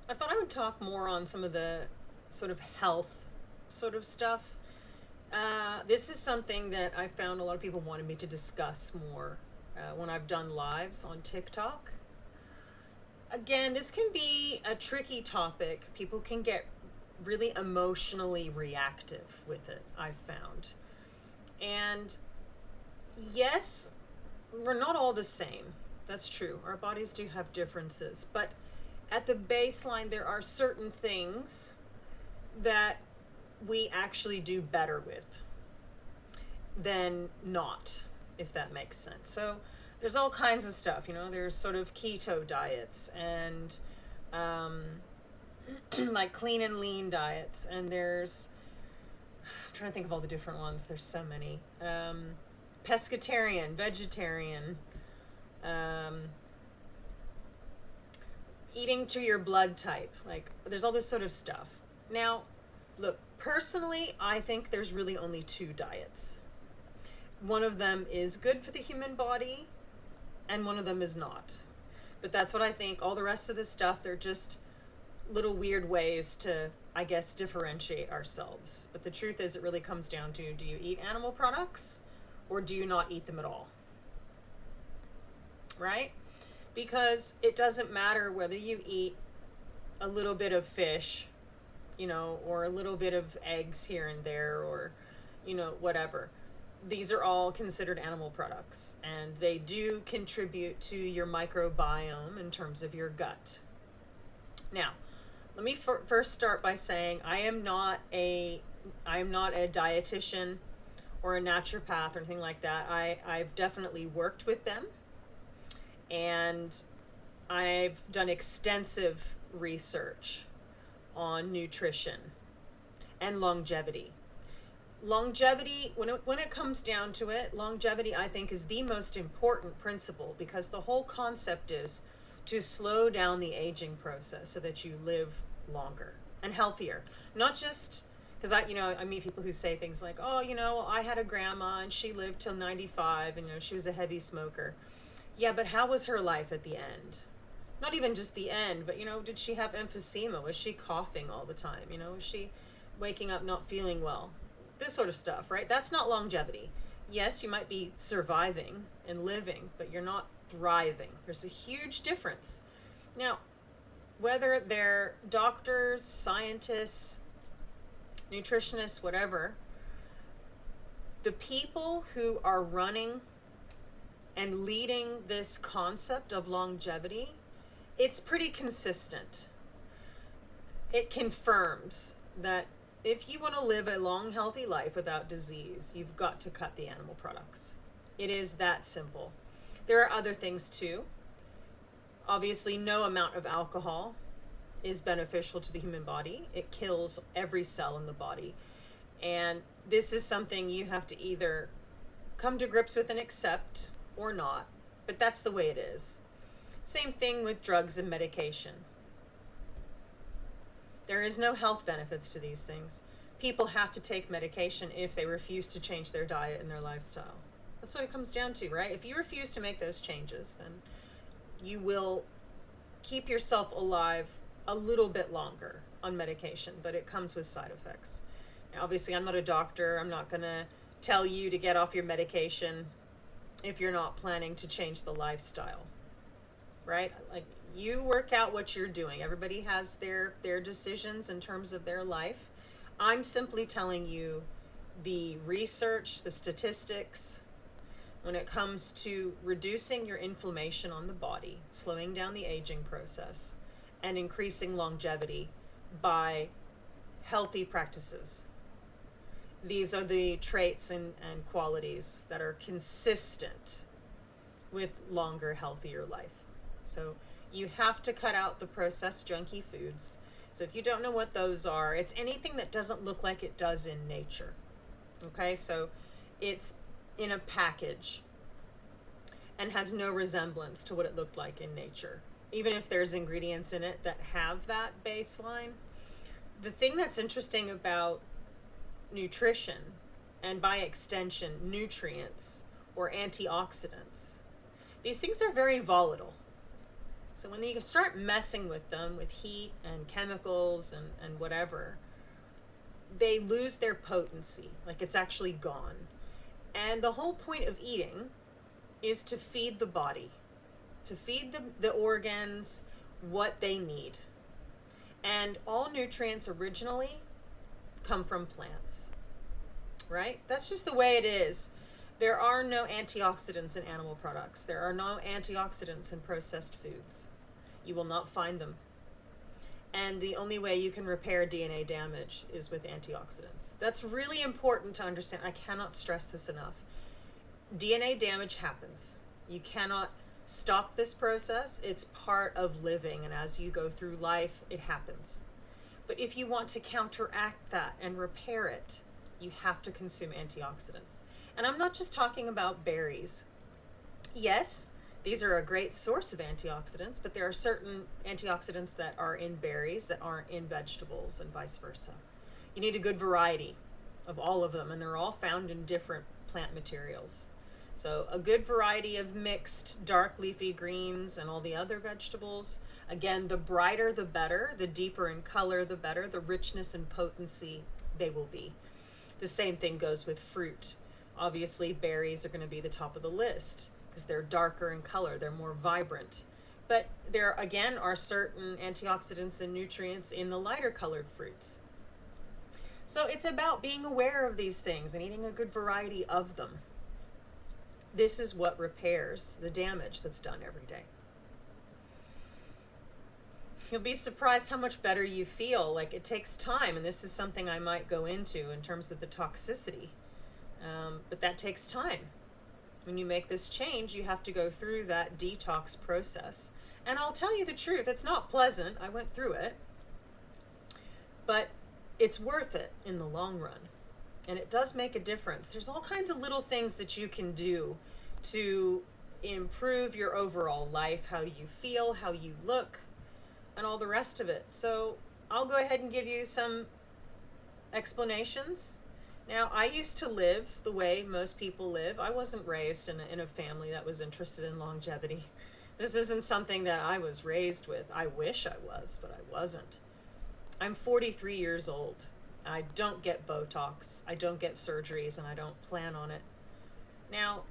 I thought I would talk more on some of the sort of health sort of stuff. This is something that I found a lot of people wanted me to discuss more when I've done lives on TikTok. Again, this can be a tricky topic. People can get really emotionally reactive with it, I've found. And yes, we're not all the same. That's true. Our bodies do have differences. But at the baseline, there are certain things that we actually do better with than not, if that makes sense. So there's all kinds of stuff, there's sort of keto diets and like clean and lean diets, and I'm trying to think of all the different ones. There's so many. Pescatarian, vegetarian, um, eating to your blood type. Like, there's all this sort of stuff. Now, look, personally, I think there's really only two diets. One of them is good for the human body, and one of them is not. But that's what I think. All the rest of this stuff, they're just little weird ways to, I guess, differentiate ourselves. But the truth is, it really comes down to, do you eat animal products or do you not eat them at all? Right? Because it doesn't matter whether you eat a little bit of fish, or a little bit of eggs here and there, or, whatever. These are all considered animal products, and they do contribute to your microbiome in terms of your gut. Now, let me first start by saying I am not a dietitian or a naturopath or anything like that. I've definitely worked with them, and I've done extensive research on nutrition and longevity. Longevity, when it comes down to it, longevity, I think, is the most important principle, because the whole concept is to slow down the aging process so that you live longer and healthier. Not just because I meet people who say things like, oh, well, I had a grandma and she lived till 95, and she was a heavy smoker. Yeah, but how was her life at the end? Not even just the end, but did she have emphysema? Was she coughing all the time? Was she waking up not feeling well? This sort of stuff, right? That's not longevity. Yes, you might be surviving and living, but you're not thriving. There's a huge difference. Now, whether they're doctors, scientists, nutritionists, whatever, the people who are running and leading this concept of longevity, it's pretty consistent. It confirms that if you want to live a long, healthy life without disease, you've got to cut the animal products. It is that simple. There are other things too. Obviously, no amount of alcohol is beneficial to the human body. It kills every cell in the body. And this is something you have to either come to grips with and accept or not. But that's the way it is. Same thing with drugs and medication. There is no health benefits to these things. People have to take medication if they refuse to change their diet and their lifestyle. That's what it comes down to, right? If you refuse to make those changes, then you will keep yourself alive a little bit longer on medication, but it comes with side effects. Now, obviously, I'm not a doctor. I'm not going to tell you to get off your medication if you're not planning to change the lifestyle, right? Like, you work out what you're doing. Everybody has their decisions in terms of their life. I'm simply telling you the research, the statistics, when it comes to reducing your inflammation on the body, slowing down the aging process, and increasing longevity by healthy practices. These are the traits and qualities that are consistent with longer, healthier life. So you have to cut out the processed junky foods. So if you don't know what those are, it's anything that doesn't look like it does in nature. Okay, so it's in a package and has no resemblance to what it looked like in nature. Even if there's ingredients in it that have that baseline. The thing that's interesting about nutrition, and by extension nutrients or antioxidants, these things are very volatile. So when you start messing with them with heat and chemicals and whatever, they lose their potency. Like, it's actually gone. And the whole point of eating is to feed the body, to feed the organs what they need. And all nutrients originally come from plants, right? That's just the way it is. There are no antioxidants in animal products. There are no antioxidants in processed foods. You will not find them. And the only way you can repair DNA damage is with antioxidants. That's really important to understand. I cannot stress this enough. DNA damage happens. You cannot stop this process. It's part of living, and as you go through life, it happens. But if you want to counteract that and repair it, you have to consume antioxidants. And I'm not just talking about berries. Yes, these are a great source of antioxidants, but there are certain antioxidants that are in berries that aren't in vegetables, and vice versa. You need a good variety of all of them, and they're all found in different plant materials. So a good variety of mixed dark leafy greens and all the other vegetables. Again, the brighter the better, the deeper in color the better, the richness and potency they will be. The same thing goes with fruit. Obviously, berries are going to be the top of the list because they're darker in color, they're more vibrant. But there, again, are certain antioxidants and nutrients in the lighter colored fruits. So it's about being aware of these things and eating a good variety of them. This is what repairs the damage that's done every day. You'll be surprised how much better you feel. Like, it takes time, and this is something I might go into in terms of the toxicity. But that takes time. When you make this change, you have to go through that detox process. And I'll tell you the truth, it's not pleasant. I went through it. But it's worth it in the long run. And it does make a difference. There's all kinds of little things that you can do to improve your overall life, how you feel, how you look, and all the rest of it. So I'll go ahead and give you some explanations. Now, I used to live the way most people live. I wasn't raised in a family that was interested in longevity. This isn't something that I was raised with. I wish I was, but I wasn't. I'm 43 years old. I don't get Botox, I don't get surgeries, and I don't plan on it. Now,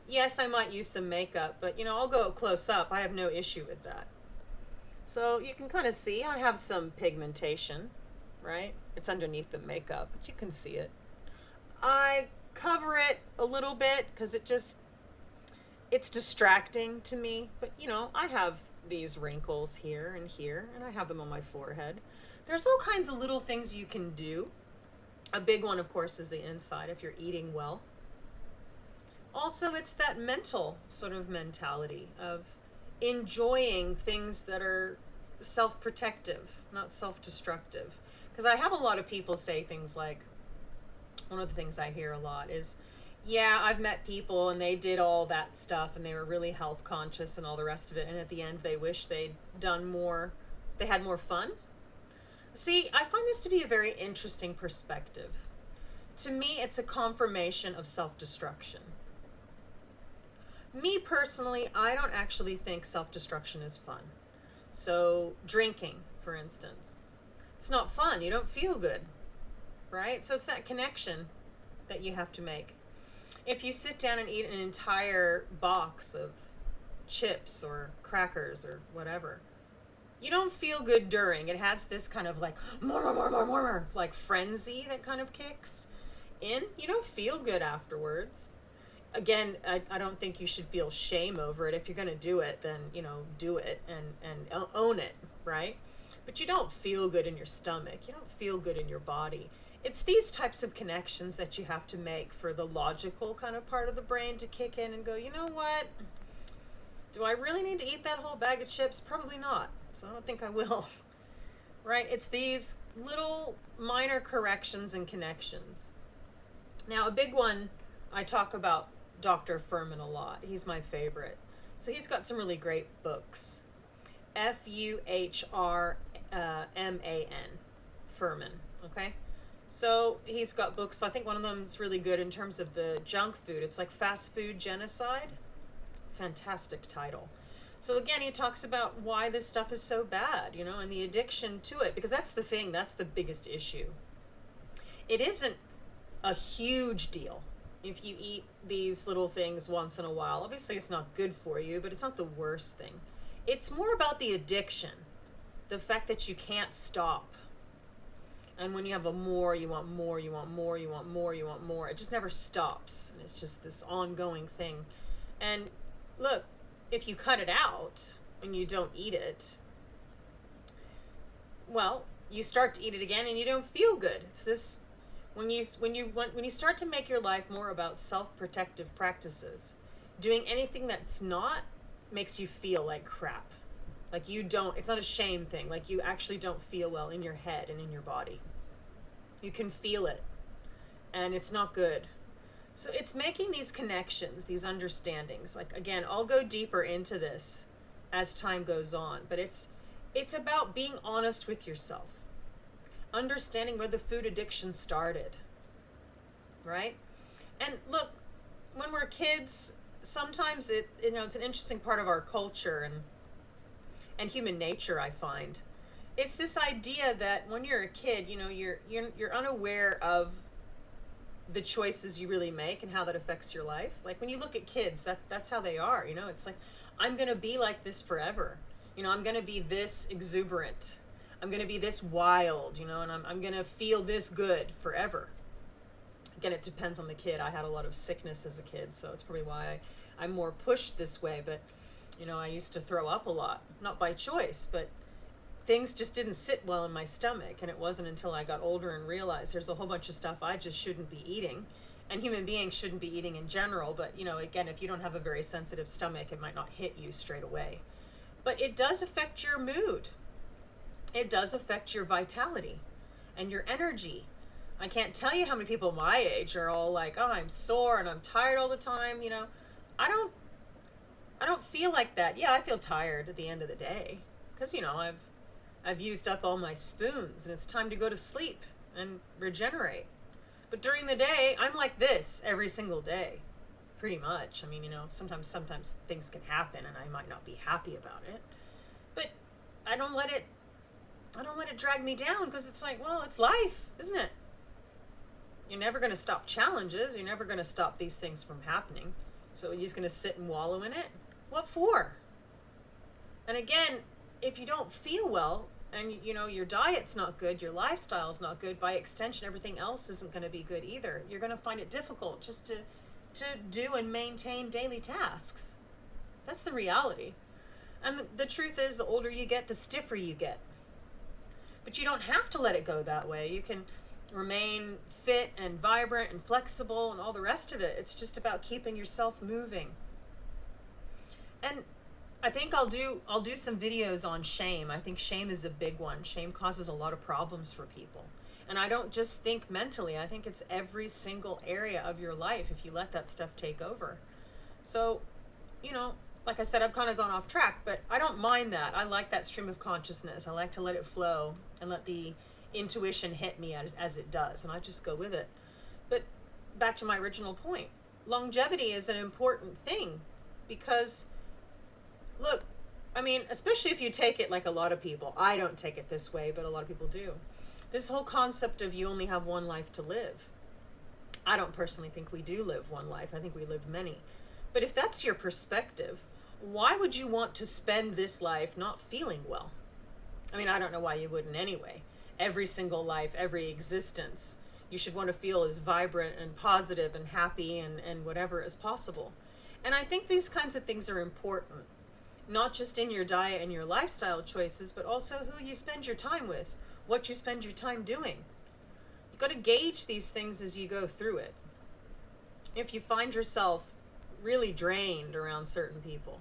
yes, I might use some makeup, but I'll go close up. I have no issue with that. So you can kind of see I have some pigmentation, right? It's underneath the makeup, but you can see it. I cover it a little bit because it's distracting to me. But, I have these wrinkles here, and I have them on my forehead. There's all kinds of little things you can do. A big one, of course, is the inside if you're eating well. Also, it's that mental sort of mentality of enjoying things that are self-protective, not self-destructive. Because I have a lot of people say things like, one of the things I hear a lot is, yeah, I've met people and they did all that stuff and they were really health conscious and all the rest of it, and at the end they wish they'd done more, they had more fun. See, I find this to be a very interesting perspective. To me, it's a confirmation of self-destruction. Me personally, I don't actually think self-destruction is fun. So, drinking, for instance, it's not fun. You don't feel good, right? So it's that connection that you have to make. If you sit down and eat an entire box of chips or crackers or whatever, you don't feel good during. It has this kind of like more, like frenzy that kind of kicks in. You don't feel good afterwards. Again, I don't think you should feel shame over it. If you're going to do it, then, do it and own it, right? But you don't feel good in your stomach. You don't feel good in your body. It's these types of connections that you have to make for the logical kind of part of the brain to kick in and go, you know what? Do I really need to eat that whole bag of chips? Probably not. So I don't think I will. Right? It's these little minor corrections and connections. Now, a big one, I talk about Dr. Furman a lot. He's my favorite. So he's got some really great books. Fuhrman. Furman. Okay? So he's got books. I think one of them is really good in terms of the junk food. It's like Fast Food Genocide. Fantastic title. So again, he talks about why this stuff is so bad, and the addiction to it, because that's the thing, that's the biggest issue. It isn't a huge deal if you eat these little things once in a while. Obviously, it's not good for you, but it's not the worst thing. It's more about the addiction, the fact that you can't stop. And when you have a more, you want more, you want more, you want more, you want more. It just never stops. And it's just this ongoing thing. And look, if you cut it out and you don't eat it, well, you start to eat it again and you don't feel good. It's this, when you start to make your life more about self-protective practices, doing anything that's not makes you feel like crap. Like you don't, it's not a shame thing. Like you actually don't feel well in your head and in your body. You can feel it. And it's not good. So it's making these connections, these understandings. Like again, I'll go deeper into this as time goes on. But it's about being honest with yourself. Understanding where the food addiction started. Right? And look, when we're kids, sometimes it's an interesting part of our culture and human nature, I find. It's this idea that when you're a kid, you're unaware of the choices you really make and how that affects your life. Like when you look at kids, that's how they are, it's like, I'm going to be like this forever. I'm going to be this exuberant. I'm going to be this wild, and I'm going to feel this good forever. Again, it depends on the kid. I had a lot of sickness as a kid, so it's probably why I'm more pushed this way. But, I used to throw up a lot, not by choice, but things just didn't sit well in my stomach. And it wasn't until I got older and realized there's a whole bunch of stuff I just shouldn't be eating. And human beings shouldn't be eating in general. But, again, if you don't have a very sensitive stomach, it might not hit you straight away. But it does affect your mood. It does affect your vitality and your energy. I can't tell you how many people my age are all like, oh, I'm sore and I'm tired all the time. I don't feel like that. Yeah, I feel tired at the end of the day because, I've used up all my spoons and it's time to go to sleep and regenerate. But during the day, I'm like this every single day, pretty much. I mean, sometimes things can happen and I might not be happy about it, but I don't let it drag me down because it's like, well, it's life, isn't it? You're never going to stop challenges. You're never going to stop these things from happening. So you're just going to sit and wallow in it? What for? And again, if you don't feel well and, your diet's not good, your lifestyle's not good, by extension, everything else isn't going to be good either. You're going to find it difficult just to do and maintain daily tasks. That's the reality. And the truth is, the older you get, the stiffer you get. But you don't have to let it go that way. You can remain fit and vibrant and flexible and all the rest of it. It's just about keeping yourself moving. And I think I'll do some videos on shame. I think shame is a big one. Shame causes a lot of problems for people. And I don't just think mentally. I think it's every single area of your life if you let that stuff take over. So, like I said, I've kind of gone off track, but I don't mind that. I like that stream of consciousness. I like to let it flow and let the intuition hit me as it does, and I just go with it. But back to my original point, longevity is an important thing because, look, I mean, especially if you take it like a lot of people. I don't take it this way, but a lot of people do. This whole concept of you only have one life to live. I don't personally think we do live one life. I think we live many. But if that's your perspective, why would you want to spend this life not feeling well? I mean, I don't know why you wouldn't anyway. Every single life, every existence, you should want to feel as vibrant and positive and happy and whatever as possible. And I think these kinds of things are important, not just in your diet and your lifestyle choices, but also who you spend your time with, what you spend your time doing. You've got to gauge these things as you go through it. If you find yourself really drained around certain people,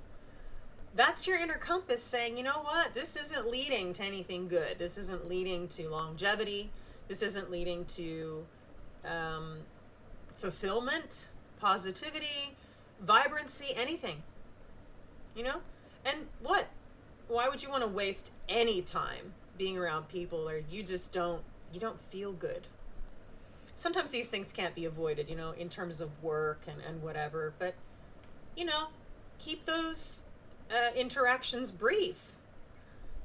that's your inner compass saying, you know what, this isn't leading to anything good. This isn't leading to longevity. This isn't leading to fulfillment, positivity, vibrancy, anything. And what? Why would you want to waste any time being around people or you don't feel good? Sometimes these things can't be avoided, in terms of work and whatever, but, keep those interactions brief.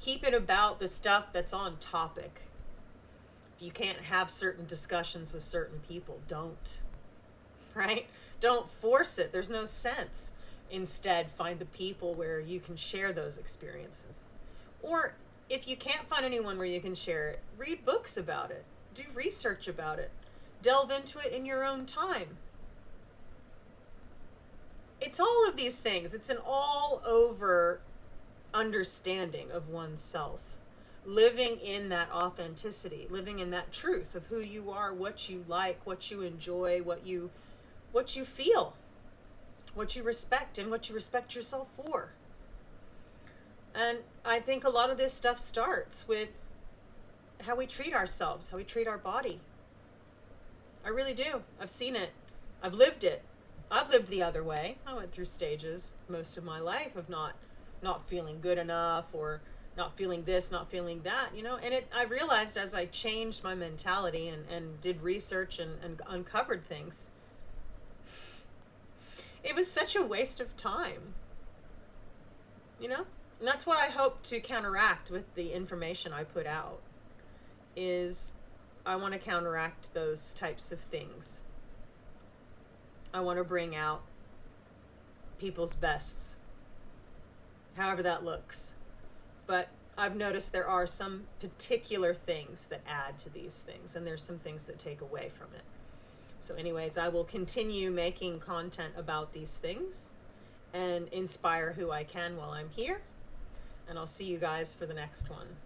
Keep it about the stuff that's on topic. If you can't have certain discussions with certain people, don't. Right? Don't force it. There's no sense. Instead, find the people where you can share those experiences. Or if you can't find anyone where you can share it, read books about it. Do research about it. Delve into it in your own time. It's all of these things. It's an all-over understanding of oneself. Living in that authenticity, living in that truth of who you are, what you like, what you enjoy, what you feel, what you respect, and what you respect yourself for. And I think a lot of this stuff starts with how we treat ourselves, how we treat our body. I really do. I've seen it. I've lived it. I've lived the other way. I went through stages most of my life of not feeling good enough, or not feeling this, not feeling that, and I realized as I changed my mentality and did research and uncovered things, it was such a waste of time, and that's what I hope to counteract with the information I put out. Is I want to counteract those types of things. I want to bring out people's bests, however that looks. But I've noticed there are some particular things that add to these things, and there's some things that take away from it. So anyways, I will continue making content about these things and inspire who I can while I'm here. And I'll see you guys for the next one.